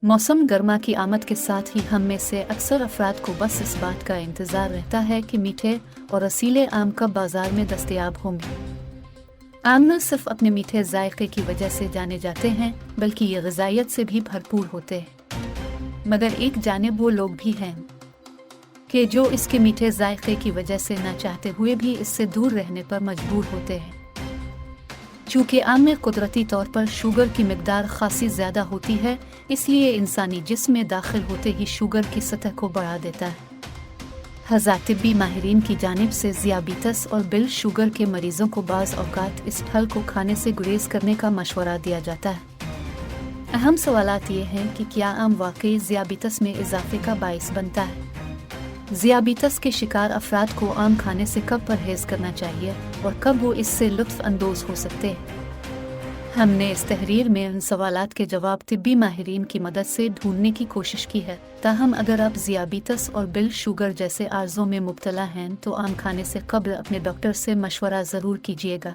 मौसम गर्मा की आमद के साथ ही हम में से अक्सर अफराद को बस इस बात का इंतज़ार रहता है कि मीठे और रसीले आम कब बाज़ार में दस्तयाब होंगे। आम न सिर्फ अपने मीठे जायके की वजह से जाने जाते हैं बल्कि ये ग़िज़ाइयत से भी भरपूर होते हैं, मगर एक जानिब वो लोग भी हैं कि जो इसके मीठे जायके की वजह से न चाहते हुए भी इससे दूर रहने पर मजबूर होते हैं। चूँकि आम में कुदरती तौर पर शुगर की मिकदार खासी ज़्यादा होती है, इसलिए इंसानी जिस्म में दाखिल होते ही शुगर की सतह को बढ़ा देता है। तिब्बी माहिरीन की जानिब से ज़ियाबीतस और बिल शुगर के मरीज़ों को बाज़ औक़ात इस फल को खाने से गुरेज करने का मशवरा दिया जाता है। अहम सवालात ये हैं कि क्या आम वाकई ज़ियाबीतस में इजाफे का बाइस बनता है? ज़ियाबीतस के शिकार अफराद को आम खाने से कब परहेज़ करना चाहिए और कब वो इससे लुत्फ़ अंदोज़ हो सकते हैं? हमने इस तहरीर में उन सवालात के जवाब तिब्बी माहिरीन की मदद से ढूंढने की कोशिश की है। ताहम अगर आप ज़ियाबीतस और बिल शुगर जैसे आर्ज़ों में मुब्तला हैं तो आम खाने से कब्ल अपने डॉक्टर से मशवरा ज़रूर कीजिएगा।